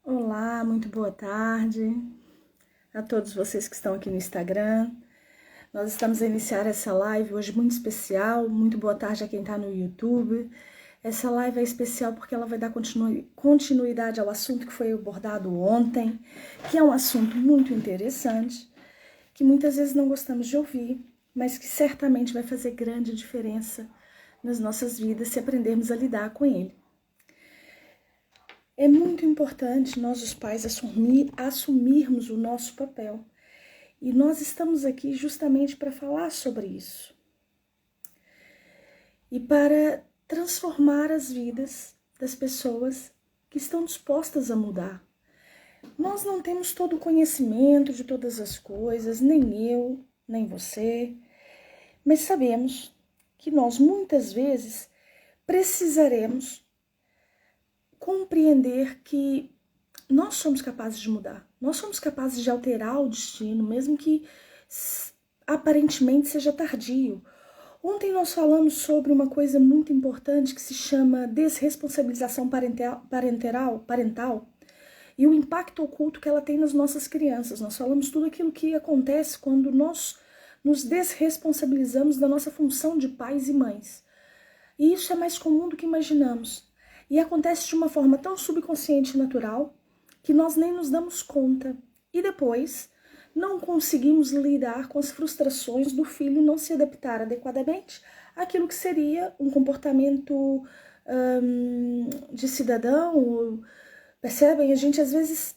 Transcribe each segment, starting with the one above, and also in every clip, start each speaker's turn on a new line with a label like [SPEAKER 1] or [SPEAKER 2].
[SPEAKER 1] Olá, muito boa tarde a todos vocês que estão aqui no Instagram. Nós estamos a iniciar essa live hoje muito especial. Muito boa tarde a quem está no YouTube. Essa live é especial porque ela vai dar continuidade ao assunto que foi abordado ontem, que é um assunto muito interessante, que muitas vezes não gostamos de ouvir, mas que certamente vai fazer grande diferença nas nossas vidas se aprendermos a lidar com ele. É muito importante nós, os pais, assumirmos o nosso papel. E nós estamos aqui justamente para falar sobre isso. E para transformar as vidas das pessoas que estão dispostas a mudar. Nós não temos todo o conhecimento de todas as coisas, nem eu, nem você, mas sabemos que nós muitas vezes precisaremos compreender que nós somos capazes de mudar, nós somos capazes de alterar o destino, mesmo que aparentemente seja tardio. Ontem nós falamos sobre uma coisa muito importante que se chama desresponsabilização parental e o impacto oculto que ela tem nas nossas crianças. Nós falamos tudo aquilo que acontece quando nós nos desresponsabilizamos da nossa função de pais e mães. E isso é mais comum do que imaginamos. E acontece de uma forma tão subconsciente e natural que nós nem nos damos conta. E depois não conseguimos lidar com as frustrações do filho não se adaptar adequadamente àquilo que seria um comportamento de cidadão. Percebem? A gente às vezes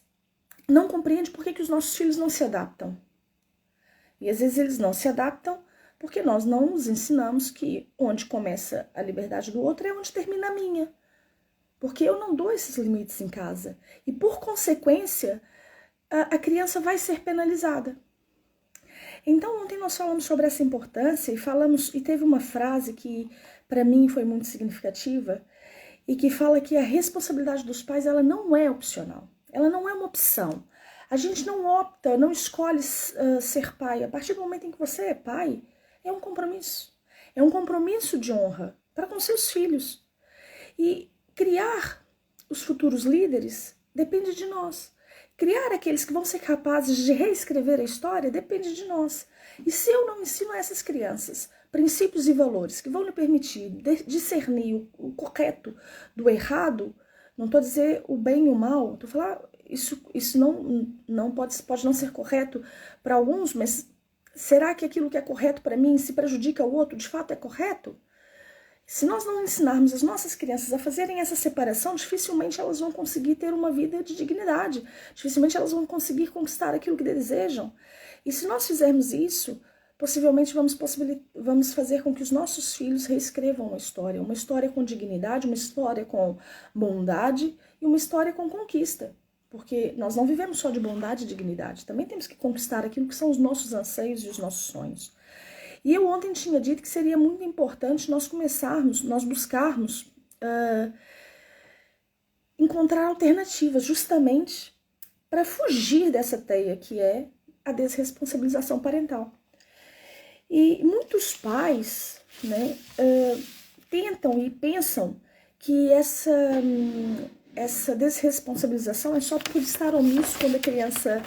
[SPEAKER 1] não compreende por que os nossos filhos não se adaptam. E às vezes eles não se adaptam porque nós não nos ensinamos que onde começa a liberdade do outro é onde termina a minha. Porque eu não dou esses limites em casa. E, por consequência, a criança vai ser penalizada. Então, ontem nós falamos sobre essa importância e teve uma frase que, para mim, foi muito significativa e que fala que a responsabilidade dos pais ela não é opcional. Ela não é uma opção. A gente não opta, não escolhe ser pai. A partir do momento em que você é pai, é um compromisso. É um compromisso de honra para com seus filhos. E criar os futuros líderes depende de nós. Criar aqueles que vão ser capazes de reescrever a história depende de nós. E se eu não ensino a essas crianças princípios e valores que vão lhe permitir discernir o correto do errado, não estou a dizer o bem e o mal, estou a falar, isso não pode não ser correto para alguns, mas será que aquilo que é correto para mim se prejudica o outro, de fato é correto? Se nós não ensinarmos as nossas crianças a fazerem essa separação, dificilmente elas vão conseguir ter uma vida de dignidade. Dificilmente elas vão conseguir conquistar aquilo que desejam. E se nós fizermos isso, possivelmente vamos fazer com que os nossos filhos reescrevam uma história com dignidade, uma história com bondade e uma história com conquista. Porque nós não vivemos só de bondade e dignidade, também temos que conquistar aquilo que são os nossos anseios e os nossos sonhos. E eu ontem tinha dito que seria muito importante nós buscarmos encontrar alternativas justamente para fugir dessa teia que é a desresponsabilização parental. E muitos pais, né, tentam e pensam que essa desresponsabilização é só por estar omisso quando a criança...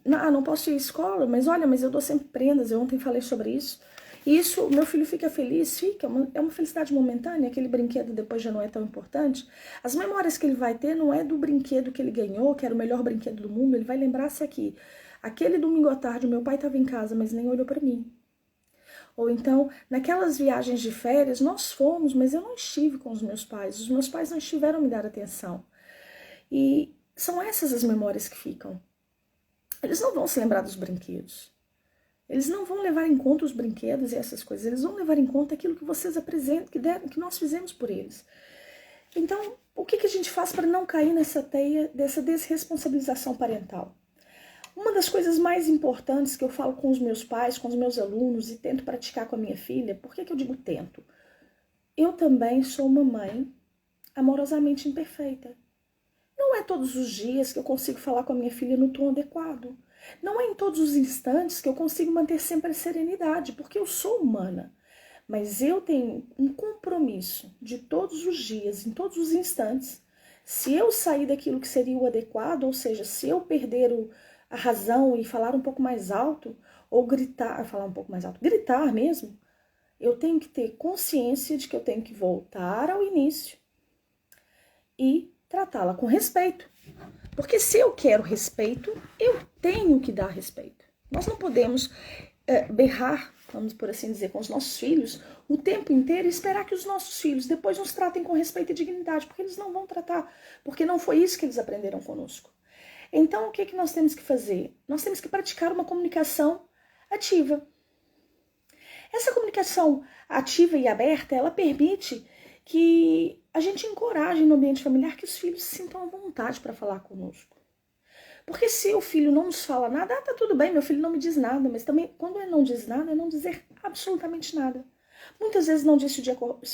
[SPEAKER 1] não posso ir à escola, mas olha, mas eu dou sempre prendas, eu ontem falei sobre isso. E isso, meu filho fica feliz, é uma felicidade momentânea, aquele brinquedo depois já não é tão importante. As memórias que ele vai ter não é do brinquedo que ele ganhou, que era o melhor brinquedo do mundo, ele vai lembrar-se aqui. Aquele domingo à tarde, o meu pai estava em casa, mas nem olhou para mim. Ou então, naquelas viagens de férias, nós fomos, mas eu não estive com os meus pais não estiveram me dar atenção. E são essas as memórias que ficam. Eles não vão se lembrar dos brinquedos. Eles não vão levar em conta os brinquedos e essas coisas. Eles vão levar em conta aquilo que vocês apresentam, que nós fizemos por eles. Então, o que a gente faz para não cair nessa teia dessa desresponsabilização parental? Uma das coisas mais importantes que eu falo com os meus pais, com os meus alunos e tento praticar com a minha filha, por que eu digo tento? Eu também sou uma mãe amorosamente imperfeita. Não é todos os dias que eu consigo falar com a minha filha no tom adequado. Não é em todos os instantes que eu consigo manter sempre a serenidade, porque eu sou humana. Mas eu tenho um compromisso de todos os dias, em todos os instantes, Se eu sair daquilo que seria o adequado, ou seja, se eu perder a razão e falar um pouco mais alto, ou gritar, falar um pouco mais alto, gritar mesmo, eu tenho que ter consciência de que eu tenho que voltar ao início e tratá-la com respeito. Porque se eu quero respeito, eu tenho que dar respeito. Nós não podemos berrar, vamos por assim dizer, com os nossos filhos o tempo inteiro e esperar que os nossos filhos depois nos tratem com respeito e dignidade, porque eles não vão tratar, porque não foi isso que eles aprenderam conosco. Então, o que é que nós temos que fazer? Nós temos que praticar uma comunicação ativa. Essa comunicação ativa e aberta, ela permite que a gente encoraje no ambiente familiar que os filhos se sintam à vontade para falar conosco. Porque se o filho não nos fala nada, tá tudo bem, meu filho não me diz nada, mas também quando ele não diz nada, é não dizer absolutamente nada. Muitas vezes não diz se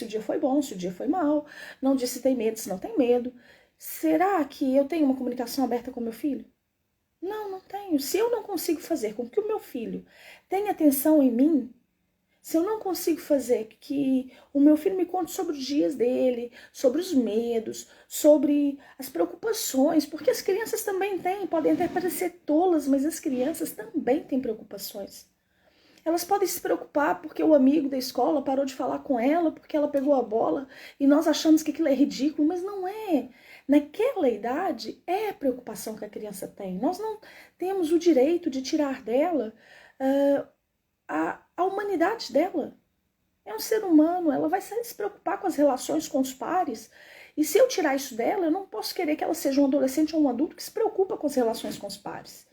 [SPEAKER 1] o dia foi bom, se o dia foi mal, não diz se tem medo, se não tem medo. Será que eu tenho uma comunicação aberta com meu filho? Não, não tenho. Se eu não consigo fazer com que o meu filho tenha atenção em mim, se eu não consigo fazer que o meu filho me conte sobre os dias dele, sobre os medos, sobre as preocupações, porque as crianças também têm, podem até parecer tolas, mas as crianças também têm preocupações. Elas podem se preocupar porque o amigo da escola parou de falar com ela, porque ela pegou a bola e nós achamos que aquilo é ridículo, mas não é. Naquela idade, é a preocupação que a criança tem. Nós não temos o direito de tirar dela a humanidade dela. É um ser humano, ela vai se preocupar com as relações com os pares. E se eu tirar isso dela, eu não posso querer que ela seja um adolescente ou um adulto que se preocupa com as relações com os pares.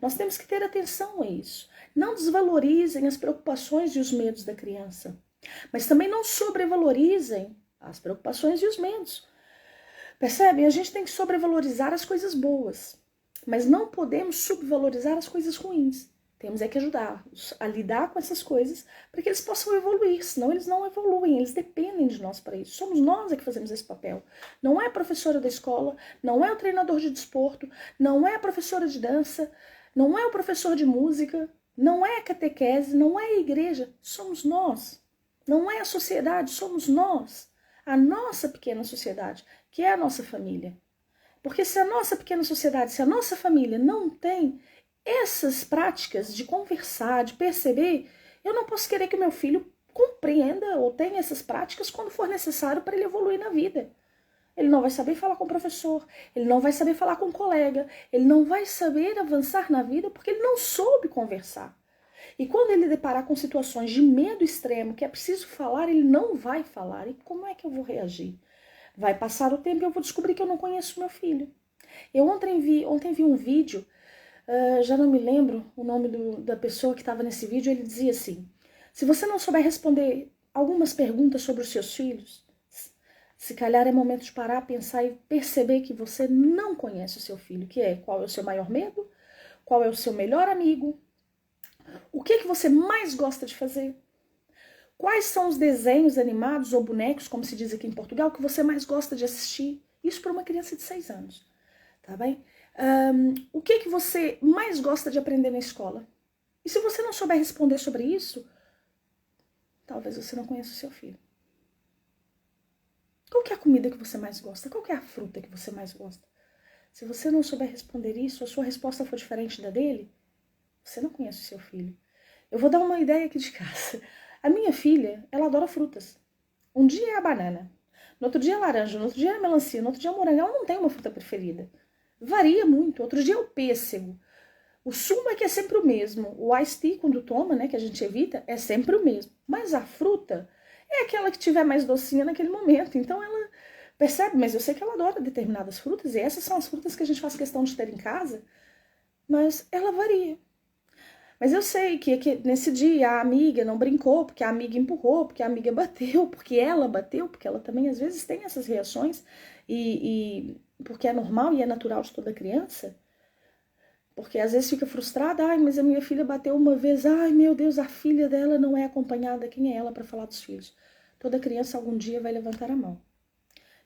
[SPEAKER 1] Nós temos que ter atenção a isso. Não desvalorizem as preocupações e os medos da criança, mas também não sobrevalorizem as preocupações e os medos. Percebem? A gente tem que sobrevalorizar as coisas boas, mas não podemos subvalorizar as coisas ruins. Temos é que ajudá-los a lidar com essas coisas para que eles possam evoluir, senão eles não evoluem, eles dependem de nós para isso. Somos nós é que fazemos esse papel. Não é a professora da escola, não é o treinador de desporto, não é a professora de dança, não é o professor de música, não é a catequese, não é a igreja, somos nós. Não é a sociedade, somos nós. A nossa pequena sociedade, que é a nossa família. Porque se a nossa pequena sociedade, se a nossa família não tem essas práticas de conversar, de perceber, eu não posso querer que meu filho compreenda ou tenha essas práticas quando for necessário para ele evoluir na vida. Ele não vai saber falar com o professor, ele não vai saber falar com o colega, ele não vai saber avançar na vida porque ele não soube conversar. E quando ele deparar com situações de medo extremo, que é preciso falar, ele não vai falar. E como é que eu vou reagir? Vai passar o tempo e eu vou descobrir que eu não conheço meu filho. Eu ontem vi um vídeo, já não me lembro o nome da pessoa que estava nesse vídeo, ele dizia assim: se você não souber responder algumas perguntas sobre os seus filhos, se calhar é momento de parar, pensar e perceber que você não conhece o seu filho, que é qual é o seu maior medo, qual é o seu melhor amigo, o que você mais gosta de fazer, quais são os desenhos animados ou bonecos, como se diz aqui em Portugal, que você mais gosta de assistir. Isso para uma criança de 6 anos, tá bem? O que você mais gosta de aprender na escola? E se você não souber responder sobre isso, talvez você não conheça o seu filho. Qual que é a comida que você mais gosta? Qual que é a fruta que você mais gosta? Se você não souber responder isso, a sua resposta for diferente da dele, você não conhece o seu filho. Eu vou dar uma ideia aqui de casa. A minha filha, ela adora frutas. Um dia é a banana, no outro dia é a laranja, no outro dia é a melancia, no outro dia é o morango. Ela não tem uma fruta preferida. Varia muito. Outro dia é o pêssego. O sumo é que é sempre o mesmo. O iced tea, quando toma, né, que a gente evita, é sempre o mesmo. Mas a fruta é aquela que tiver mais docinha naquele momento. Então ela percebe, mas eu sei que ela adora determinadas frutas, e essas são as frutas que a gente faz questão de ter em casa, mas ela varia. Mas eu sei que nesse dia a amiga não brincou, porque a amiga empurrou, porque a amiga bateu, porque ela também às vezes tem essas reações, e porque é normal e é natural de toda criança. Porque às vezes fica frustrada, ai, mas a minha filha bateu uma vez, ai meu Deus, a filha dela não é acompanhada, quem é ela para falar dos filhos? Toda criança algum dia vai levantar a mão.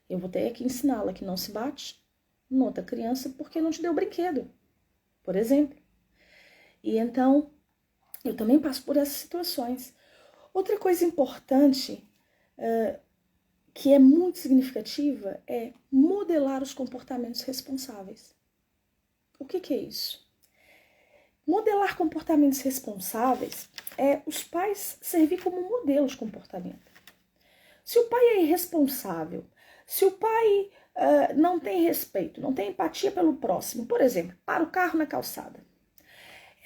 [SPEAKER 1] Eu vou ter que ensiná-la que não se bate em outra criança porque não te deu brinquedo, por exemplo. E então, eu também passo por essas situações. Outra coisa importante que é muito significativa é modelar os comportamentos responsáveis. O que é isso? Modelar comportamentos responsáveis é os pais servir como modelo de comportamento. Se o pai é irresponsável, se o pai não tem respeito, não tem empatia pelo próximo, por exemplo, para o carro na calçada.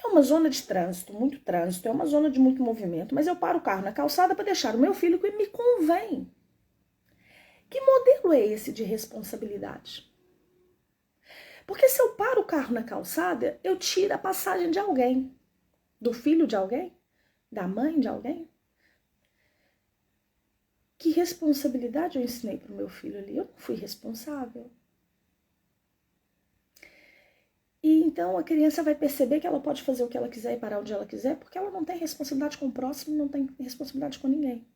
[SPEAKER 1] É uma zona de trânsito, é uma zona de muito movimento, mas eu paro o carro na calçada para deixar o meu filho que me convém. Que modelo é esse de responsabilidade? Porque se eu paro o carro na calçada, eu tiro a passagem de alguém. Do filho de alguém? Da mãe de alguém? Que responsabilidade eu ensinei para o meu filho ali? Eu não fui responsável. E então a criança vai perceber que ela pode fazer o que ela quiser e parar onde ela quiser, porque ela não tem responsabilidade com o próximo, não tem responsabilidade com ninguém.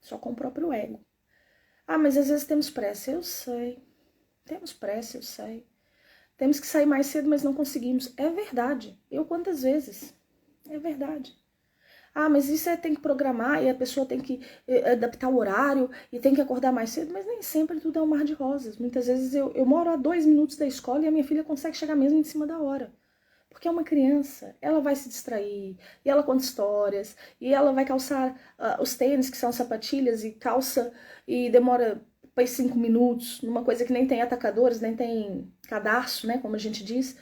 [SPEAKER 1] Só com o próprio ego. Ah, mas às vezes temos pressa. Eu sei. Temos pressa, eu sei. Temos que sair mais cedo, mas não conseguimos. É verdade. Eu quantas vezes? É verdade. Ah, mas isso tem que programar e a pessoa tem que adaptar o horário e tem que acordar mais cedo, mas nem sempre tudo é um mar de rosas. Muitas vezes eu moro a 2 minutos da escola e a minha filha consegue chegar mesmo em cima da hora. Porque é uma criança, ela vai se distrair, e ela conta histórias, e ela vai calçar os tênis, que são sapatilhas, e calça, e demora 5 minutos, numa coisa que nem tem atacadores, nem tem cadarço, né, como a gente diz.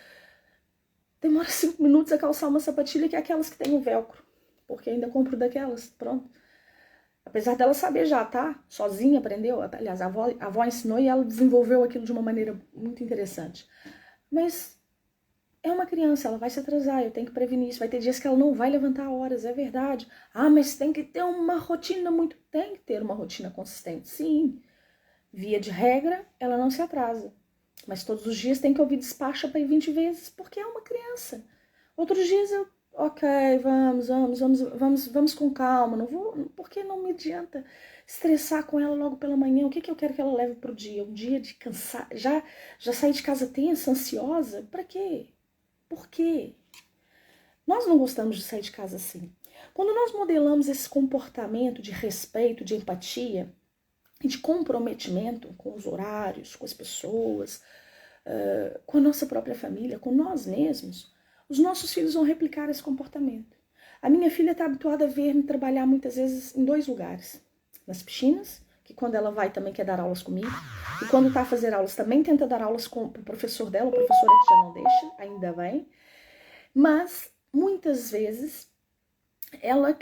[SPEAKER 1] Demora 5 minutos a calçar uma sapatilha que é aquelas que tem o velcro. Porque ainda compro daquelas, pronto. Apesar dela saber já, tá? Sozinha aprendeu. Aliás, a avó ensinou e ela desenvolveu aquilo de uma maneira muito interessante. Mas é uma criança, ela vai se atrasar, eu tenho que prevenir isso. Vai ter dias que ela não vai levantar horas, é verdade. Ah, mas tem que ter uma rotina muito... Tem que ter uma rotina consistente, sim. Via de regra, ela não se atrasa. Mas todos os dias tem que ouvir despacha para ir 20 vezes, porque é uma criança. Outros dias eu... Ok, vamos com calma, não vou, porque não me adianta estressar com ela logo pela manhã. O que eu quero que ela leve pro dia? Um dia de cansar, já sair de casa tensa, ansiosa? Para quê? Por quê? Nós não gostamos de sair de casa assim. Quando nós modelamos esse comportamento de respeito, de empatia e de comprometimento com os horários, com as pessoas, com a nossa própria família, com nós mesmos, os nossos filhos vão replicar esse comportamento. A minha filha está habituada a ver-me trabalhar muitas vezes em 2 lugares. Nas piscinas, que quando ela vai também quer dar aulas comigo. E quando está a fazer aulas também tenta dar aulas com o professor dela, o professor é que já não deixa, ainda bem. Mas muitas vezes ela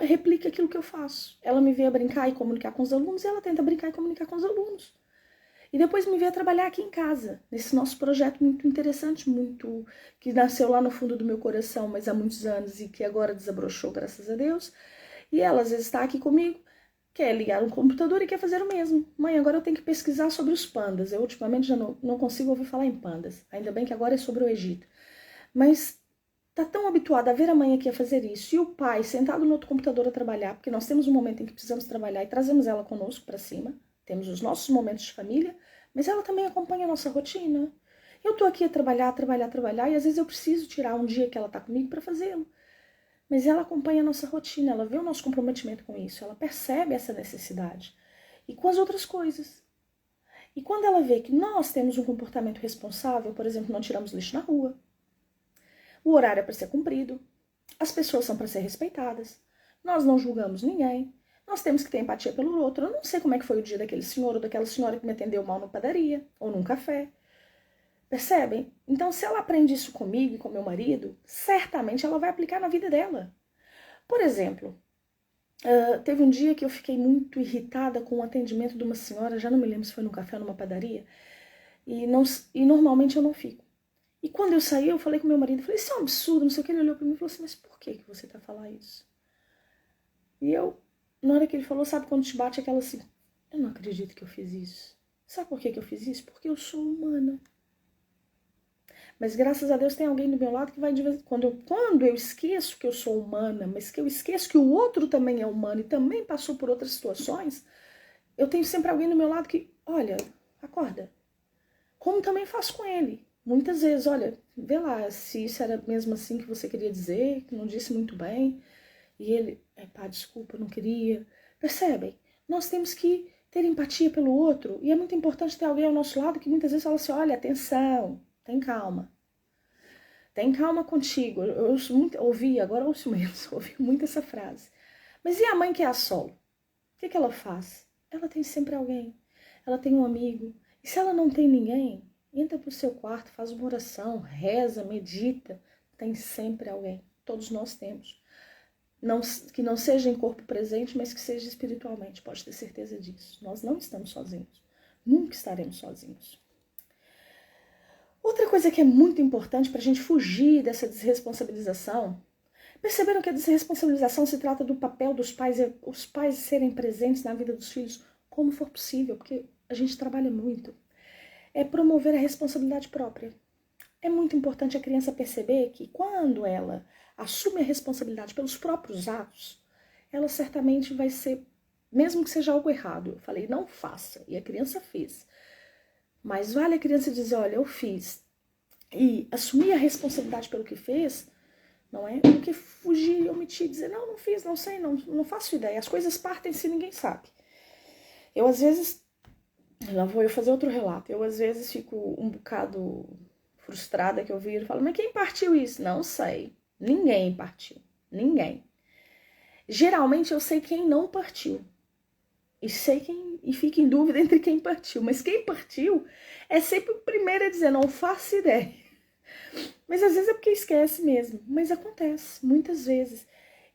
[SPEAKER 1] replica aquilo que eu faço. Ela me vê brincar e comunicar com os alunos e ela tenta brincar e comunicar com os alunos. E depois me veio a trabalhar aqui em casa, nesse nosso projeto muito interessante, muito que nasceu lá no fundo do meu coração, mas há muitos anos e que agora desabrochou, graças a Deus. E ela às vezes está aqui comigo, quer ligar um computador e quer fazer o mesmo. Mãe, agora eu tenho que pesquisar sobre os pandas. Eu ultimamente já não consigo ouvir falar em pandas. Ainda bem que agora é sobre o Egito. Mas tá tão habituada a ver a mãe aqui a fazer isso e o pai sentado no outro computador a trabalhar, porque nós temos um momento em que precisamos trabalhar e trazemos ela conosco para cima. Temos os nossos momentos de família, mas ela também acompanha a nossa rotina. Eu tô aqui a trabalhar, e às vezes eu preciso tirar um dia que ela tá comigo para fazê-lo. Mas ela acompanha a nossa rotina, ela vê o nosso comprometimento com isso, ela percebe essa necessidade. E com as outras coisas. E quando ela vê que nós temos um comportamento responsável, por exemplo, não tiramos lixo na rua, o horário é para ser cumprido, as pessoas são para ser respeitadas, nós não julgamos ninguém, nós temos que ter empatia pelo outro. Eu não sei como é que foi o dia daquele senhor ou daquela senhora que me atendeu mal na padaria ou num café. Percebem? Então, se ela aprende isso comigo e com meu marido, certamente ela vai aplicar na vida dela. Por exemplo, teve um dia que eu fiquei muito irritada com o atendimento de uma senhora, já não me lembro se foi num café ou numa padaria, e normalmente eu não fico. E quando eu saí, eu falei com meu marido, falei, isso é um absurdo, não sei o que, ele olhou para mim e falou assim, mas por que você tá falando isso? E eu, na hora que ele falou, sabe quando te bate aquela assim, eu não acredito que eu fiz isso. Sabe por que eu fiz isso? Porque eu sou humana. Mas graças a Deus tem alguém do meu lado que vai de vez quando eu esqueço que eu sou humana, mas que eu esqueço que o outro também é humano e também passou por outras situações, eu tenho sempre alguém do meu lado que, olha, acorda. Como também faço com ele. Muitas vezes, olha, vê lá se isso era mesmo assim que você queria dizer, que não disse muito bem. E ele, pá, desculpa, eu não queria. Percebem? Nós temos que ter empatia pelo outro. E é muito importante ter alguém ao nosso lado que muitas vezes fala assim, olha, atenção, tem calma. Tem calma contigo. Eu ouço muito, agora ouço menos, ouvi muito essa frase. Mas e a mãe que é a Sol? O que ela faz? Ela tem sempre alguém. Ela tem um amigo. E se ela não tem ninguém, entra pro seu quarto, faz uma oração, reza, medita. Tem sempre alguém. Todos nós temos. Não, que não seja em corpo presente, mas que seja espiritualmente. Pode ter certeza disso. Nós não estamos sozinhos. Nunca estaremos sozinhos. Outra coisa que é muito importante para a gente fugir dessa desresponsabilização. Perceberam que a desresponsabilização se trata do papel dos pais, os pais serem presentes na vida dos filhos como for possível, porque a gente trabalha muito. É promover a responsabilidade própria. É muito importante a criança perceber que quando ela assume a responsabilidade pelos próprios atos, ela certamente vai ser, mesmo que seja algo errado, eu falei, não faça, e a criança fez. Mas vale a criança dizer, olha, eu fiz, e assumir a responsabilidade pelo que fez, não é? Do que fugir, omitir, dizer, não, não fiz, não sei, não faço ideia. As coisas partem se ninguém sabe. Eu, às vezes, lá vou eu fazer outro relato, eu, às vezes, fico um bocado frustrada que eu viro e falo, mas quem partiu isso? Não sei. Ninguém partiu. Ninguém. Geralmente eu sei quem não partiu. E fica em dúvida entre quem partiu. Mas quem partiu é sempre o primeiro a dizer, não faço ideia. Mas às vezes é porque esquece mesmo. Mas acontece, muitas vezes.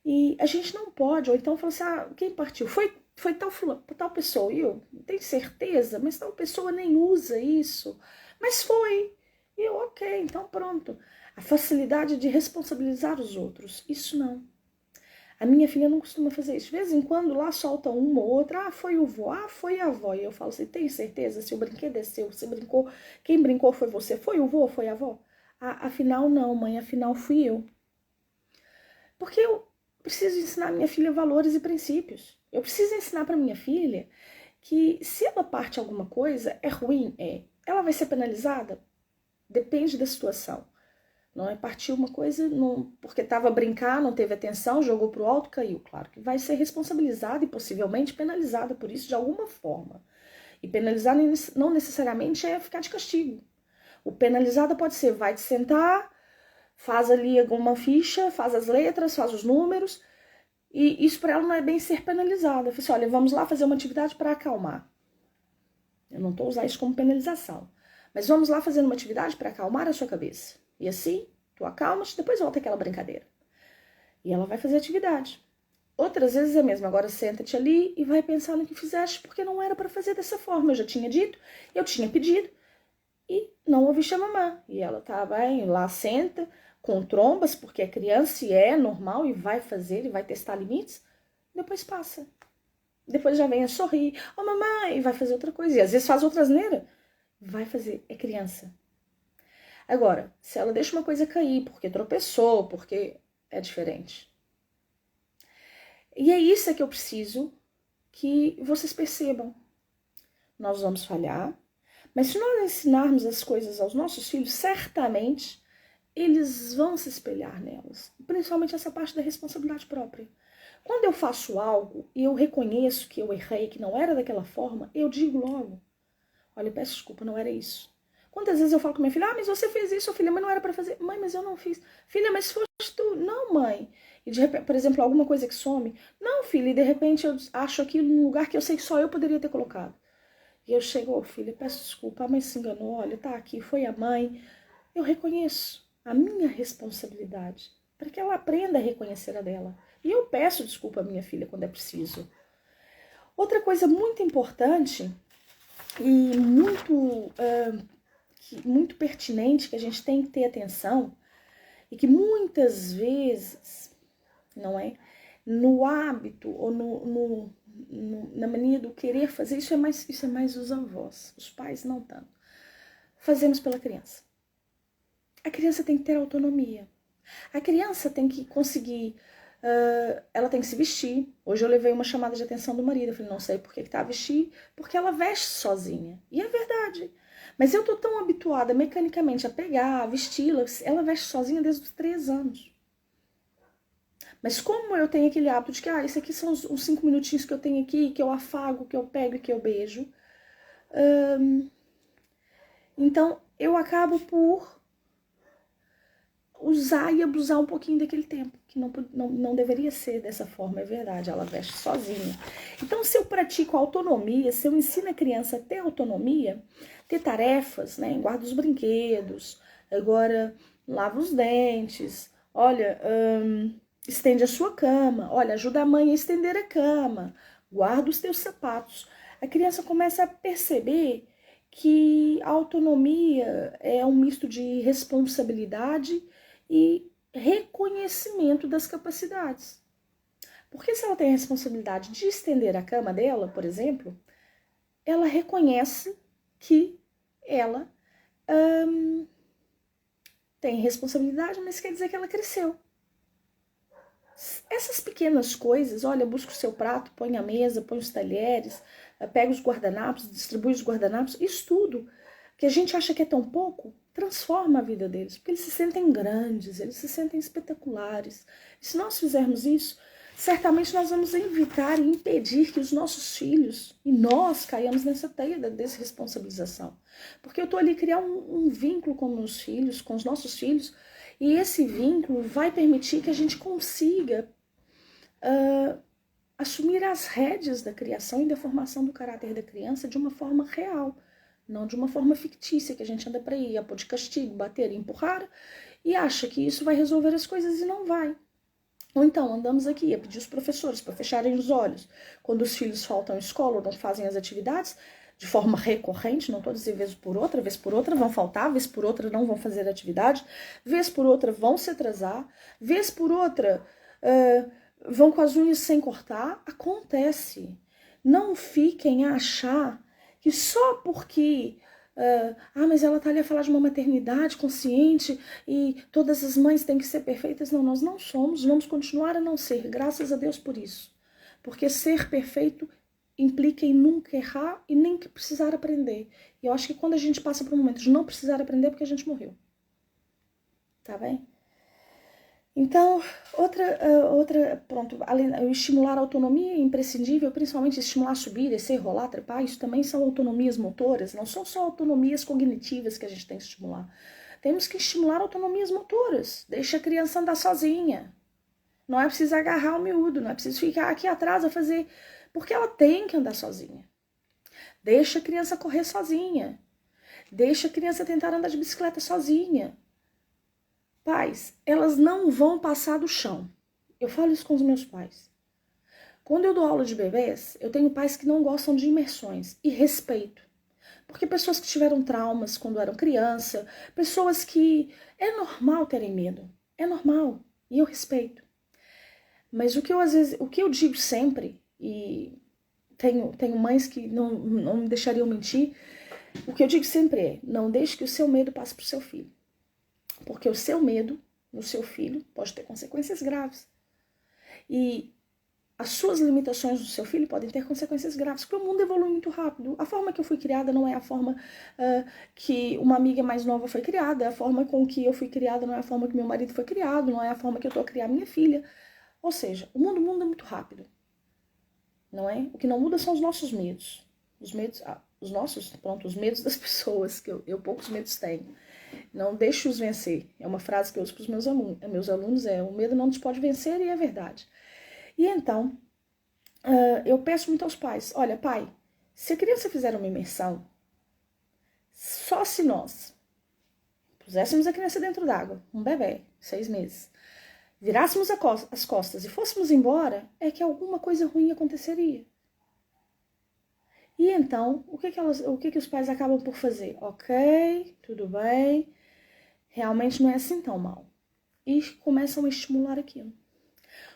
[SPEAKER 1] E a gente não pode, ou então fala assim, quem partiu? Foi tal pessoa. E eu tenho certeza, mas tal pessoa nem usa isso. Mas foi. E eu, ok, então pronto. A facilidade de responsabilizar os outros, isso não. A minha filha não costuma fazer isso. De vez em quando lá solta uma ou outra, foi o vô, foi a avó. E eu falo assim, tem certeza? Se o brinquedo é seu, você brincou, quem brincou foi você, foi o vô, foi a avó? Afinal não, mãe, afinal fui eu. Porque eu preciso ensinar a minha filha valores e princípios. Eu preciso ensinar para minha filha que se ela parte alguma coisa, é ruim, é. Ela vai ser penalizada? Depende da situação. Não é partir uma coisa porque estava a brincar, não teve atenção, jogou para o alto, caiu. Claro que vai ser responsabilizada e possivelmente penalizada por isso de alguma forma. E penalizar não necessariamente é ficar de castigo. O penalizada pode ser, vai te sentar, faz ali alguma ficha, faz as letras, faz os números. E isso para ela não é bem ser penalizada. Eu falei assim, olha, vamos lá fazer uma atividade para acalmar. Eu não estou usando isso como penalização. Mas vamos lá fazer uma atividade para acalmar a sua cabeça. E assim, tu acalmas, depois volta aquela brincadeira. E ela vai fazer atividade. Outras vezes é mesmo, agora senta-te ali e vai pensar no que fizeste, porque não era para fazer dessa forma. Eu já tinha dito, eu tinha pedido e não ouviste a mamãe. E ela vai lá, senta, com trombas, porque é criança e é normal e vai fazer e vai testar limites. Depois passa. Depois já vem a sorrir. Ô mamãe, e vai fazer outra coisa. E às vezes faz outra asneira. Vai fazer, é criança. Agora, se ela deixa uma coisa cair porque tropeçou, porque é diferente. E é isso que eu preciso que vocês percebam. Nós vamos falhar, mas se nós ensinarmos as coisas aos nossos filhos, certamente eles vão se espelhar nelas. Principalmente essa parte da responsabilidade própria. Quando eu faço algo e eu reconheço que eu errei, que não era daquela forma, eu digo logo, olha, peço desculpa, não era isso. Quantas vezes eu falo com minha filha, mas você fez isso, filha, mas não era para fazer. Mãe, mas eu não fiz. Filha, mas foste tu. Não, mãe. E de repente, por exemplo, alguma coisa que some. Não, filha, e de repente eu acho aquilo num lugar que eu sei que só eu poderia ter colocado. E eu chego, filha, peço desculpa, a mãe se enganou, olha, tá aqui, foi a mãe. Eu reconheço a minha responsabilidade, para que ela aprenda a reconhecer a dela. E eu peço desculpa à minha filha quando é preciso. Outra coisa muito importante e muito pertinente, que a gente tem que ter atenção, e que muitas vezes, não é? No hábito ou na mania do querer fazer, isso é mais os avós, os pais não tanto. Fazemos pela criança. A criança tem que ter autonomia. A criança tem que conseguir, ela tem que se vestir. Hoje eu levei uma chamada de atenção do marido, eu falei, não sei por que tá a vestir, porque ela veste sozinha. E é verdade. Mas eu tô tão habituada mecanicamente a pegar, a vesti-la, ela veste sozinha desde os 3 anos. Mas como eu tenho aquele hábito de que, isso aqui são os 5 minutinhos que eu tenho aqui, que eu afago, que eu pego e que eu beijo, então eu acabo por usar e abusar um pouquinho daquele tempo, que não deveria ser dessa forma, é verdade, ela veste sozinha. Então, se eu pratico autonomia, se eu ensino a criança a ter autonomia, ter tarefas, né, guarda os brinquedos, agora lava os dentes, olha, estende a sua cama, olha, ajuda a mãe a estender a cama, guarda os teus sapatos. A criança começa a perceber que a autonomia é um misto de responsabilidade e reconhecimento das capacidades. Porque se ela tem a responsabilidade de estender a cama dela, por exemplo, ela reconhece que ela tem responsabilidade, mas quer dizer que ela cresceu. Essas pequenas coisas, olha, busca o seu prato, põe a mesa, põe os talheres, pega os guardanapos, distribui os guardanapos, isso tudo que a gente acha que é tão pouco, transforma a vida deles, porque eles se sentem grandes, eles se sentem espetaculares. E se nós fizermos isso, certamente nós vamos evitar e impedir que os nossos filhos e nós caiamos nessa teia da desresponsabilização. Porque eu estou ali criar um vínculo com meus filhos, com os nossos filhos, e esse vínculo vai permitir que a gente consiga assumir as rédeas da criação e da formação do caráter da criança de uma forma real, não de uma forma fictícia, que a gente anda para ir, a pôr de castigo, bater e empurrar, e acha que isso vai resolver as coisas e não vai. Ou então, andamos aqui a pedir os professores para fecharem os olhos. Quando os filhos faltam à escola ou não fazem as atividades, de forma recorrente, não estou dizendo vez por outra vão faltar, vez por outra não vão fazer atividade, vez por outra vão se atrasar, vez por outra vão com as unhas sem cortar. Acontece. Não fiquem a achar que só porque mas ela está ali a falar de uma maternidade consciente e todas as mães têm que ser perfeitas. Não, nós não somos, vamos continuar a não ser, graças a Deus por isso. Porque ser perfeito implica em nunca errar e nem que precisar aprender. E eu acho que quando a gente passa por um momento de não precisar aprender é porque a gente morreu. Tá bem? Então, pronto, estimular a autonomia é imprescindível, principalmente estimular a subir, descer, rolar, trepar, isso também são autonomias motoras, não são só autonomias cognitivas que a gente tem que estimular. Temos que estimular autonomias motoras, deixa a criança andar sozinha. Não é preciso agarrar o miúdo, não é preciso ficar aqui atrás a fazer, porque ela tem que andar sozinha. Deixa a criança correr sozinha, deixa a criança tentar andar de bicicleta sozinha. Pais, elas não vão passar do chão. Eu falo isso com os meus pais. Quando eu dou aula de bebês, eu tenho pais que não gostam de imersões e respeito. Porque pessoas que tiveram traumas quando eram criança, pessoas que é normal terem medo, é normal e eu respeito. Mas o que eu digo sempre, e tenho mães que não me deixariam mentir, o que eu digo sempre é: não deixe que o seu medo passe para o seu filho. Porque o seu medo no seu filho pode ter consequências graves. E as suas limitações no seu filho podem ter consequências graves, porque o mundo evolui muito rápido. A forma que eu fui criada não é a forma que uma amiga mais nova foi criada, a forma com que eu fui criada não é a forma que meu marido foi criado, não é a forma que eu estou a criar minha filha. Ou seja, o mundo muda muito rápido, não é? O que não muda são os nossos medos. Os medos, os medos das pessoas, que eu poucos medos tenho. Não deixe-os vencer. É uma frase que eu uso para os meus alunos, o medo não nos pode vencer, e é verdade. E então, eu peço muito aos pais: olha, pai, se a criança fizer uma imersão, só se nós puséssemos a criança dentro d'água, um bebê, 6 meses, virássemos as costas e fôssemos embora, é que alguma coisa ruim aconteceria. E então, o que os pais acabam por fazer? Ok, tudo bem, realmente não é assim tão mal. E começam a estimular aquilo.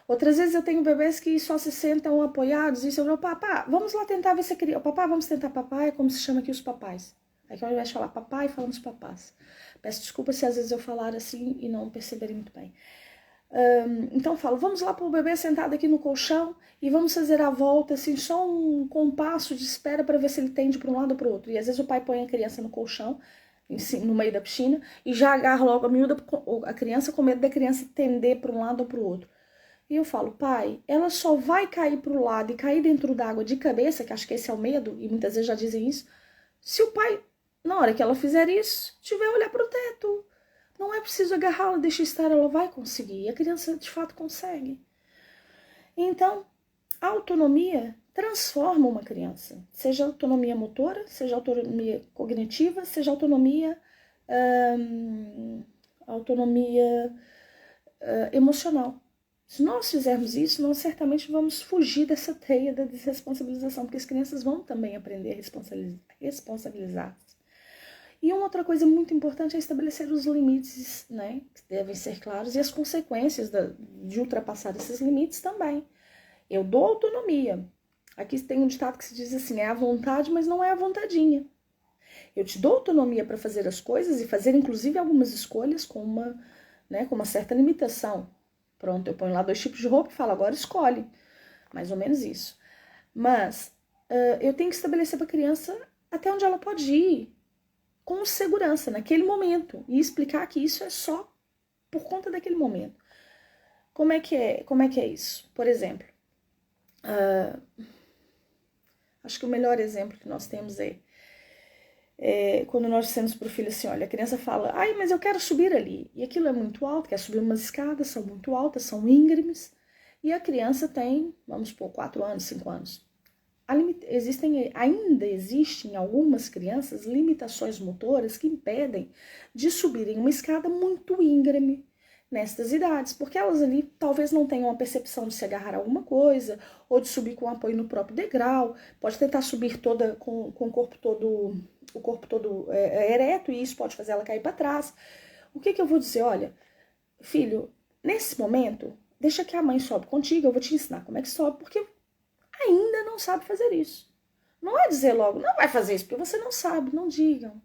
[SPEAKER 1] Outras vezes eu tenho bebês que só se sentam apoiados e eu falo: papá, vamos lá tentar ver se a criança... Papá, vamos tentar papai, é como se chama aqui os papais. Aqui ao invés de falar papai, falamos papás. Peço desculpa se às vezes eu falar assim e não perceberem muito bem. Então eu falo: vamos lá para o bebê sentado aqui no colchão e vamos fazer a volta, assim, só um compasso de espera para ver se ele tende para um lado ou para o outro. E às vezes o pai põe a criança no colchão, no meio da piscina, e já agarra logo a criança com medo da criança tender para um lado ou para o outro. E eu falo, pai, ela só vai cair pro lado e cair dentro d'água de cabeça, que acho que esse é o medo, e muitas vezes já dizem isso, se o pai, na hora que ela fizer isso, tiver olhar pro teto. Não é preciso agarrá-la, deixa estar, ela vai conseguir. E a criança de fato consegue. Então, a autonomia transforma uma criança. Seja autonomia motora, seja autonomia cognitiva, seja autonomia emocional. Se nós fizermos isso, nós certamente vamos fugir dessa teia da desresponsabilização, porque as crianças vão também aprender a responsabilizar-se. E uma outra coisa muito importante é estabelecer os limites, né, que devem ser claros, e as consequências de ultrapassar esses limites também. Eu dou autonomia. Aqui tem um ditado que se diz assim, é a vontade, mas não é a vontadinha. Eu te dou autonomia para fazer as coisas e fazer inclusive algumas escolhas com uma certa limitação. Pronto, eu ponho lá 2 tipos de roupa e falo, agora escolhe. Mais ou menos isso. Mas eu tenho que estabelecer para a criança até onde ela pode ir, com segurança, naquele momento. E explicar que isso é só por conta daquele momento. Como é que é isso? Por exemplo, acho que o melhor exemplo que nós temos é quando nós dissemos para o filho assim, olha, a criança fala, ai, mas eu quero subir ali. E aquilo é muito alto, quer subir umas escadas, são muito altas, são íngremes. E a criança tem, vamos supor, 4 anos, 5 anos. Ainda existem em algumas crianças limitações motoras que impedem de subirem uma escada muito íngreme nestas idades, porque elas ali talvez não tenham a percepção de se agarrar a alguma coisa, ou de subir com apoio no próprio degrau, pode tentar subir toda com o corpo todo ereto, e isso pode fazer ela cair para trás. O que eu vou dizer? Olha, filho, nesse momento, deixa que a mãe sobe contigo, eu vou te ensinar como é que sobe, porque ainda não sabe fazer isso. Não é dizer logo, não vai fazer isso, porque você não sabe. Não digam.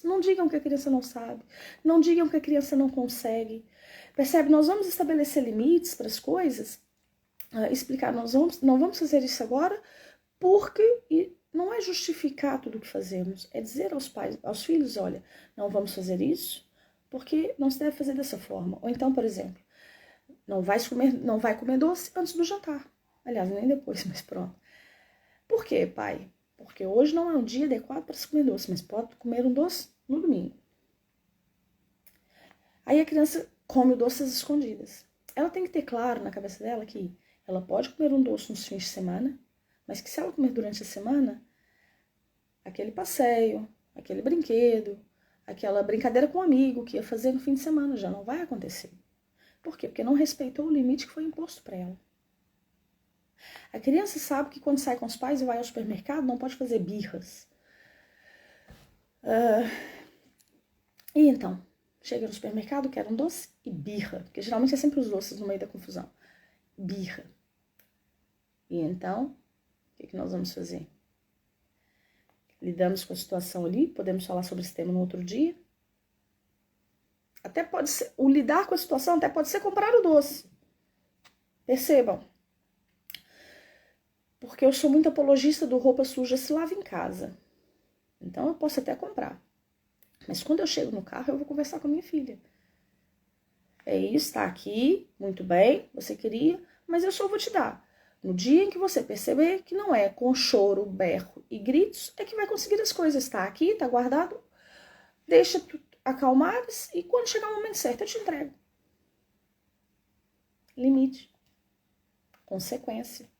[SPEAKER 1] Não digam que a criança não sabe. Não digam que a criança não consegue. Percebe? Nós vamos estabelecer limites para as coisas, explicar, não vamos fazer isso agora, porque não é justificar tudo o que fazemos, é dizer aos pais, aos filhos, olha, não vamos fazer isso, porque não se deve fazer dessa forma. Ou então, por exemplo, não vai comer doce antes do jantar. Aliás, nem depois, mas pronto. Por quê, pai? Porque hoje não é um dia adequado para se comer doce, mas pode comer um doce no domingo. Aí a criança come o doce às escondidas. Ela tem que ter claro na cabeça dela que ela pode comer um doce nos fins de semana, mas que se ela comer durante a semana, aquele passeio, aquele brinquedo, aquela brincadeira com um amigo que ia fazer no fim de semana já não vai acontecer. Por quê? Porque não respeitou o limite que foi imposto para ela. A criança sabe que quando sai com os pais e vai ao supermercado, não pode fazer birras. E então, chega no supermercado, quer um doce e birra. Porque geralmente é sempre os doces no meio da confusão. Birra. E então, o que nós vamos fazer? Lidamos com a situação ali, podemos falar sobre esse tema no outro dia. Até pode ser, o lidar com a situação até pode ser comprar o doce. Percebam. Porque eu sou muito apologista do roupa suja se lava em casa. Então eu posso até comprar. Mas quando eu chego no carro, eu vou conversar com a minha filha. É isso, tá aqui, muito bem, você queria, mas eu só vou te dar. No dia em que você perceber que não é com choro, berro e gritos, é que vai conseguir as coisas. Tá aqui, tá guardado, deixa tu acalmadas e quando chegar o momento certo eu te entrego. Limite. Consequência.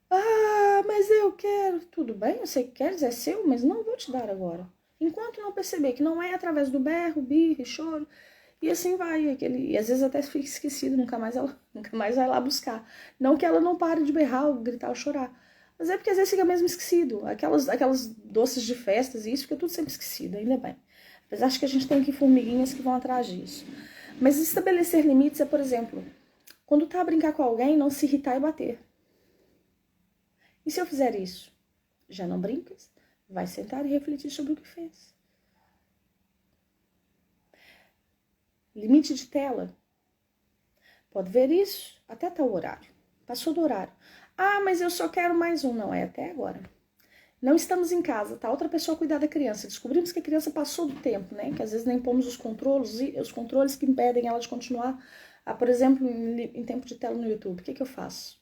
[SPEAKER 1] Ah, mas eu quero. Tudo bem, eu sei que queres, é seu, mas não vou te dar agora. Enquanto não perceber que não é através do berro, birra e choro, e assim vai. E às vezes até fica esquecido, nunca mais vai lá buscar. Não que ela não pare de berrar, ou gritar ou chorar, mas é porque às vezes fica mesmo esquecido. Aquelas doces de festas e isso fica tudo sempre esquecido, ainda bem. Apesar de que a gente tem aqui formiguinhas que vão atrás disso. Mas estabelecer limites é, por exemplo, quando tá a brincar com alguém, não se irritar e bater. E se eu fizer isso? Já não brincas? Vai sentar e refletir sobre o que fez. Limite de tela. Pode ver isso até tal horário. Passou do horário. Ah, mas eu só quero mais um. Não, é até agora. Não estamos em casa, tá? Outra pessoa cuidar da criança. Descobrimos que a criança passou do tempo, né? Que às vezes nem pomos os controles que impedem ela de continuar por exemplo, em tempo de tela no YouTube, o que eu faço?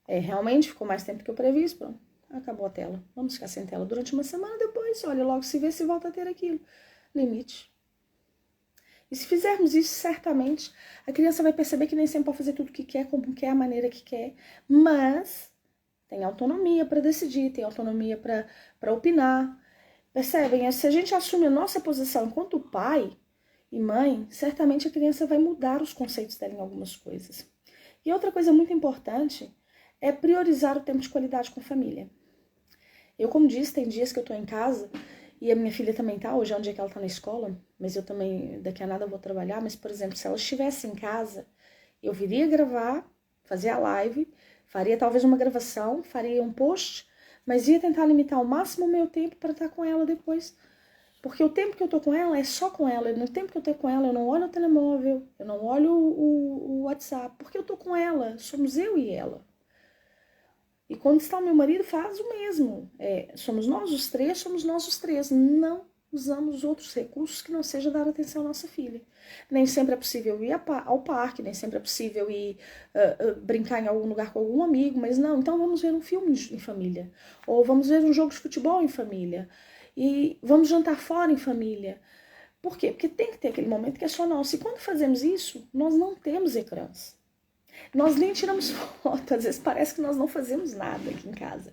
[SPEAKER 1] Realmente ficou mais tempo do que eu previsto, pronto, acabou a tela. Vamos ficar sem tela durante uma semana, depois, olha, logo se vê se volta a ter aquilo. Limite. E se fizermos isso, certamente, a criança vai perceber que nem sempre pode fazer tudo o que quer, como quer, a maneira que quer, mas tem autonomia para decidir, tem autonomia para opinar. Percebem? Se a gente assume a nossa posição enquanto pai e mãe, certamente a criança vai mudar os conceitos dela em algumas coisas. E outra coisa muito importante é priorizar o tempo de qualidade com a família. Eu, como disse, tem dias que eu tô em casa e a minha filha também tá, hoje é um dia que ela tá na escola, mas eu também, daqui a nada, vou trabalhar. Mas, por exemplo, se ela estivesse em casa, eu viria gravar, fazer a live, faria talvez uma gravação, faria um post, mas ia tentar limitar ao máximo o meu tempo para estar com ela depois. Porque o tempo que eu tô com ela é só com ela. No tempo que eu tô com ela, eu não olho o telemóvel, eu não olho o WhatsApp, porque eu tô com ela, somos eu e ela. E quando está o meu marido, faz o mesmo. Somos nós os três. Não usamos outros recursos que não seja dar atenção à nossa filha. Nem sempre é possível ir ao parque, nem sempre é possível ir brincar em algum lugar com algum amigo, mas não, então vamos ver um filme em família. Ou vamos ver um jogo de futebol em família. E vamos jantar fora em família. Por quê? Porque tem que ter aquele momento que é só nosso. E quando fazemos isso, nós não temos ecrãs. Nós nem tiramos foto, às vezes parece que nós não fazemos nada aqui em casa.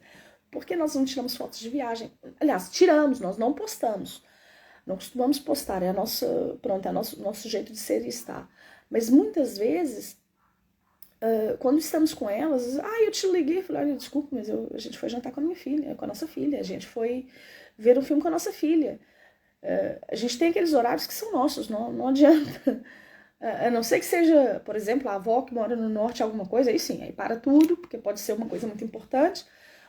[SPEAKER 1] Por que nós não tiramos fotos de viagem? Aliás, tiramos, nós não postamos. Não costumamos postar, é nosso jeito de ser e estar. Mas muitas vezes, quando estamos com elas, eu te liguei, falei, olha, desculpa, mas a gente foi jantar com a minha filha, com a nossa filha, a gente foi ver um filme com a nossa filha. A gente tem aqueles horários que são nossos, não adianta. A não ser que seja, por exemplo, a avó que mora no norte, alguma coisa, aí sim, aí para tudo, porque pode ser uma coisa muito importante,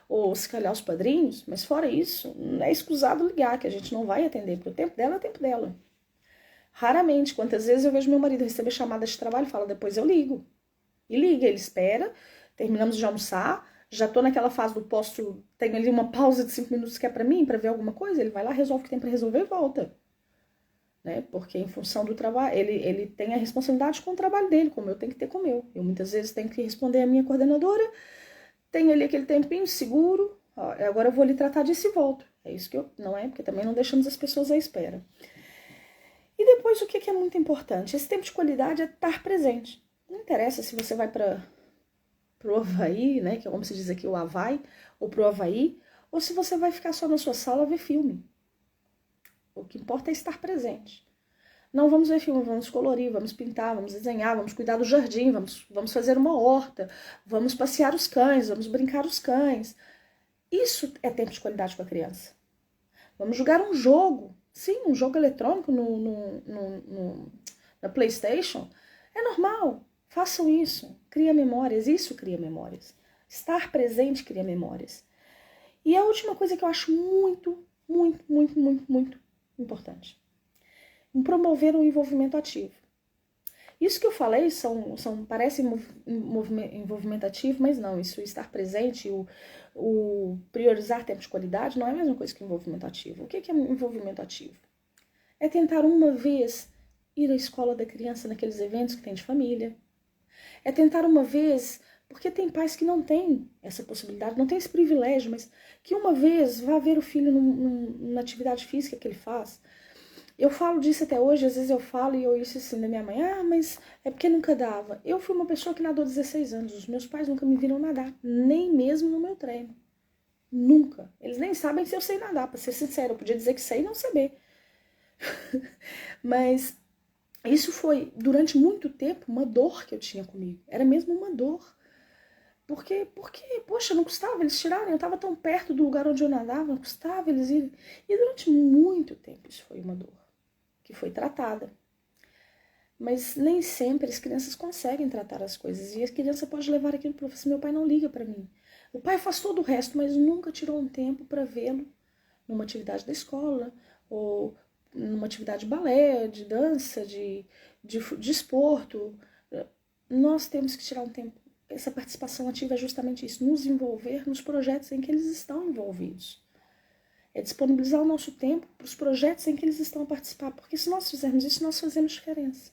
[SPEAKER 1] ou se calhar os padrinhos, mas fora isso, não é escusado ligar, que a gente não vai atender, porque o tempo dela é o tempo dela. Raramente, quantas vezes eu vejo meu marido receber chamadas de trabalho e fala, depois eu ligo. E liga, ele espera, terminamos de almoçar, já tô naquela fase do posto, tenho ali uma pausa de 5 minutos que é pra mim, pra ver alguma coisa, ele vai lá, resolve o que tem pra resolver e volta. Né? Porque em função do trabalho, ele tem a responsabilidade com o trabalho dele, como eu tenho que ter com o meu. Eu muitas vezes tenho que responder a minha coordenadora, tenho ali aquele tempinho seguro, agora eu vou ali tratar disso e volto. É isso que não é, porque também não deixamos as pessoas à espera. E depois o que é muito importante? Esse tempo de qualidade é estar presente. Não interessa se você vai para o Havaí, né, que é como se diz aqui o Havaí, ou para o Havaí, ou se você vai ficar só na sua sala ver filme. O que importa é estar presente. Não vamos ver filme, vamos colorir, vamos pintar, vamos desenhar, vamos cuidar do jardim, vamos fazer uma horta, vamos passear os cães, vamos brincar os cães. Isso é tempo de qualidade com a criança. Vamos jogar um jogo, sim, um jogo eletrônico na PlayStation. É normal, façam isso, cria memórias, isso cria memórias. Estar presente cria memórias. E a última coisa que eu acho muito, muito, muito, muito, muito importante. Promover um envolvimento ativo. Isso que eu falei parece envolvimento ativo, mas não, isso estar presente, o priorizar tempo de qualidade não é a mesma coisa que envolvimento ativo. O que é envolvimento ativo? É tentar uma vez ir à escola da criança naqueles eventos que tem de família. É tentar uma vez, porque tem pais que não têm essa possibilidade, não têm esse privilégio, mas que uma vez vá ver o filho na atividade física que ele faz. Eu falo disso até hoje, às vezes eu falo e eu ouço assim da minha mãe, mas é porque nunca dava. Eu fui uma pessoa que nadou 16 anos, os meus pais nunca me viram nadar, nem mesmo no meu treino. Nunca. Eles nem sabem se eu sei nadar, pra ser sincero, eu podia dizer que sei e não saber. Mas isso foi, durante muito tempo, uma dor que eu tinha comigo. Era mesmo uma dor. Porque, poxa, não custava eles tirarem, eu estava tão perto do lugar onde eu nadava, não custava eles irem. E durante muito tempo isso foi uma dor que foi tratada. Mas nem sempre as crianças conseguem tratar as coisas. E a criança pode levar aquilo para você, meu pai não liga para mim. O pai faz todo o resto, mas nunca tirou um tempo para vê-lo numa atividade da escola, ou numa atividade de balé, de dança, de esporto. Nós temos que tirar um tempo. Essa participação ativa é justamente isso, nos envolver nos projetos em que eles estão envolvidos. É disponibilizar o nosso tempo para os projetos em que eles estão a participar, porque se nós fizermos isso, nós fazemos diferença.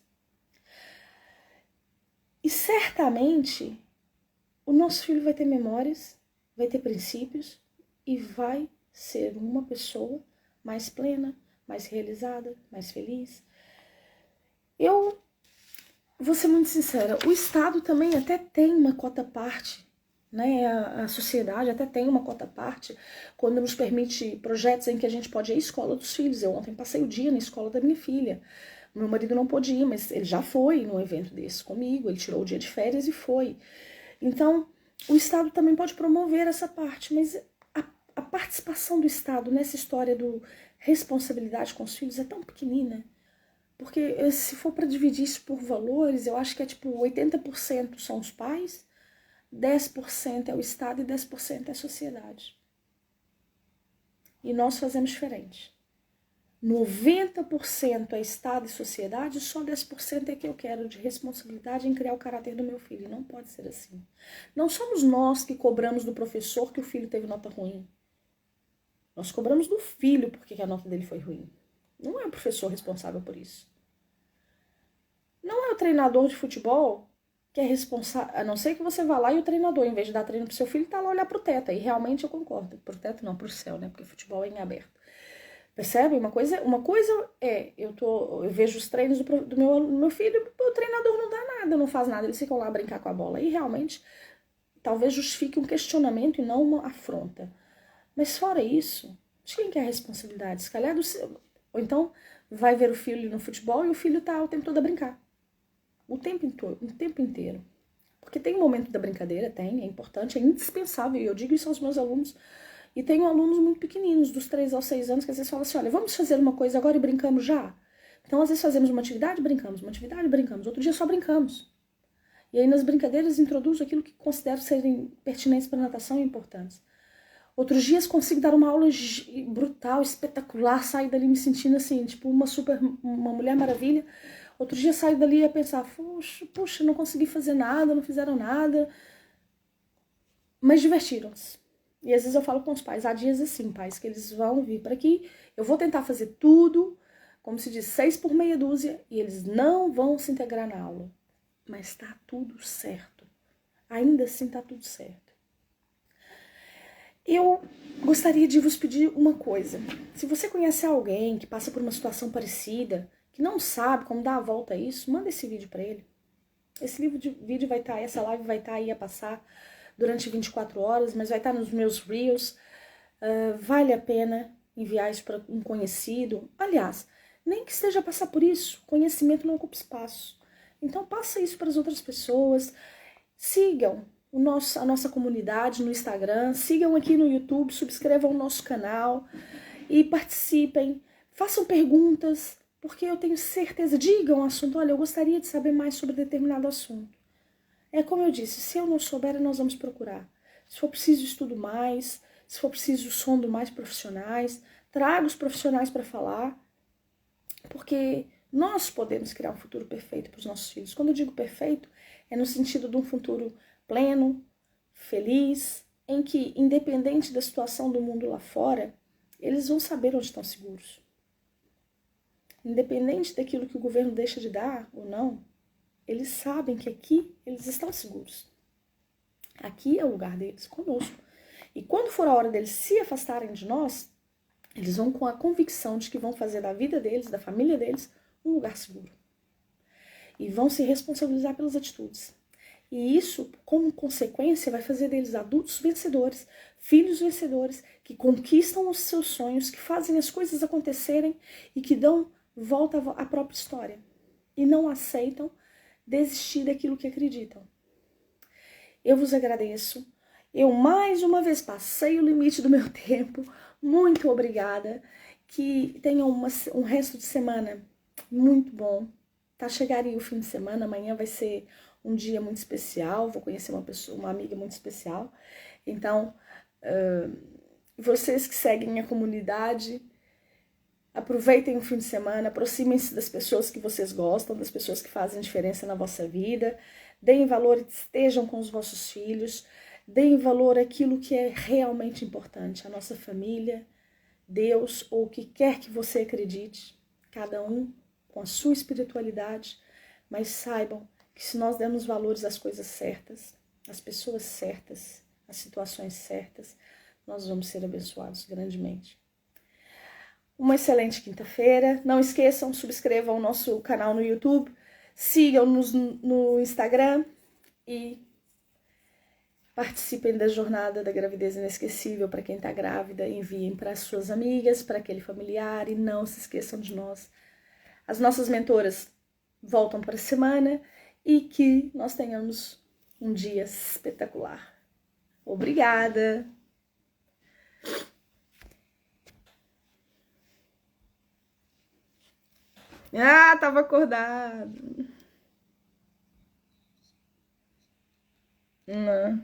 [SPEAKER 1] E certamente o nosso filho vai ter memórias, vai ter princípios e vai ser uma pessoa mais plena, mais realizada, mais feliz. Eu vou ser muito sincera, o Estado também até tem uma cota parte, né? A sociedade até tem uma cota parte quando nos permite projetos em que a gente pode ir à escola dos filhos. Eu ontem passei o dia na escola da minha filha. Meu marido não pôde ir, mas ele já foi num evento desse comigo, ele tirou o dia de férias e foi. Então, o Estado também pode promover essa parte, mas a participação do Estado nessa história do responsabilidade com os filhos é tão pequenina. Porque se for para dividir isso por valores, eu acho que é tipo 80% são os pais, 10% é o Estado e 10% é a sociedade. E nós fazemos diferente. 90% é Estado e sociedade, só 10% é que eu quero de responsabilidade em criar o caráter do meu filho. E não pode ser assim. Não somos nós que cobramos do professor que o filho teve nota ruim. Nós cobramos do filho porque a nota dele foi ruim. Não é o professor responsável por isso. Não é o treinador de futebol que é responsável, a não ser que você vá lá e o treinador, em vez de dar treino pro seu filho, tá lá olhar pro teto. E realmente eu concordo. Pro teto não, pro céu, né? Porque futebol é em aberto. Percebe? Uma coisa é, eu vejo os treinos do meu filho, o treinador não dá nada, não faz nada, eles ficam lá a brincar com a bola. E realmente, talvez justifique um questionamento e não uma afronta. Mas fora isso, de quem que é a responsabilidade? Se calhar do seu. Ou então, vai ver o filho no futebol e o filho tá o tempo todo a brincar. O tempo inteiro. Porque tem um momento da brincadeira, é importante, é indispensável. E eu digo isso aos meus alunos. E tenho alunos muito pequeninos, dos 3 aos 6 anos, que às vezes falam assim, olha, vamos fazer uma coisa agora e brincamos já? Então, às vezes fazemos uma atividade, brincamos, outro dia só brincamos. E aí, nas brincadeiras, introduzo aquilo que considero serem pertinentes para a natação e importantes. Outros dias consigo dar uma aula brutal, espetacular, sair dali me sentindo assim, tipo uma mulher maravilha. Outro dia saio dali e ia pensar, puxa, não consegui fazer nada, não fizeram nada. Mas divertiram-se. E às vezes eu falo com os pais, há dias assim, pais, que eles vão vir para aqui, eu vou tentar fazer tudo, como se diz, 6 por meia dúzia, e eles não vão se integrar na aula. Mas tá tudo certo. Ainda assim tá tudo certo. Eu gostaria de vos pedir uma coisa. Se você conhece alguém que passa por uma situação parecida, que não sabe como dar a volta a isso, manda esse vídeo para ele. Esse vídeo vai estar, essa live vai estar aí a passar durante 24 horas, mas vai estar nos meus reels. Vale a pena enviar isso para um conhecido. Aliás, nem que esteja a passar por isso, conhecimento não ocupa espaço. Então passa isso para as outras pessoas. Sigam a nossa comunidade no Instagram, sigam aqui no YouTube, subscrevam o nosso canal e participem, façam perguntas, porque eu tenho certeza, digam o assunto, olha, eu gostaria de saber mais sobre determinado assunto. É como eu disse, se eu não souber, nós vamos procurar. Se for preciso, estudo mais, se for preciso, sondo mais profissionais, trago os profissionais para falar, porque nós podemos criar um futuro perfeito para os nossos filhos. Quando eu digo perfeito, é no sentido de um futuro pleno, feliz, em que, independente da situação do mundo lá fora, eles vão saber onde estão seguros. Independente daquilo que o governo deixa de dar ou não, eles sabem que aqui eles estão seguros. Aqui é o lugar deles, conosco. E quando for a hora deles se afastarem de nós, eles vão com a convicção de que vão fazer da vida deles, da família deles, um lugar seguro. E vão se responsabilizar pelas atitudes. E isso, como consequência, vai fazer deles adultos vencedores, filhos vencedores, que conquistam os seus sonhos, que fazem as coisas acontecerem e que dão volta à própria história. E não aceitam desistir daquilo que acreditam. Eu vos agradeço. Eu mais uma vez passei o limite do meu tempo. Muito obrigada. Que tenham um resto de semana muito bom. Tá chegando o fim de semana, amanhã vai ser um dia muito especial, vou conhecer uma amiga muito especial. Então, vocês que seguem a comunidade, aproveitem o fim de semana, aproximem-se das pessoas que vocês gostam, das pessoas que fazem diferença na vossa vida, deem valor, estejam com os vossos filhos, deem valor àquilo que é realmente importante, a nossa família, Deus ou o que quer que você acredite, cada um com a sua espiritualidade, mas saibam que se nós dermos valores às coisas certas, às pessoas certas, às situações certas, nós vamos ser abençoados grandemente. Uma excelente quinta-feira. Não esqueçam, subscrevam o nosso canal no YouTube, sigam-nos no Instagram e participem da jornada da gravidez inesquecível. Para quem está grávida, enviem para as suas amigas, para aquele familiar, e não se esqueçam de nós. As nossas mentoras voltam para a semana e que nós tenhamos um dia espetacular. Obrigada! Ah, tava acordado. Não.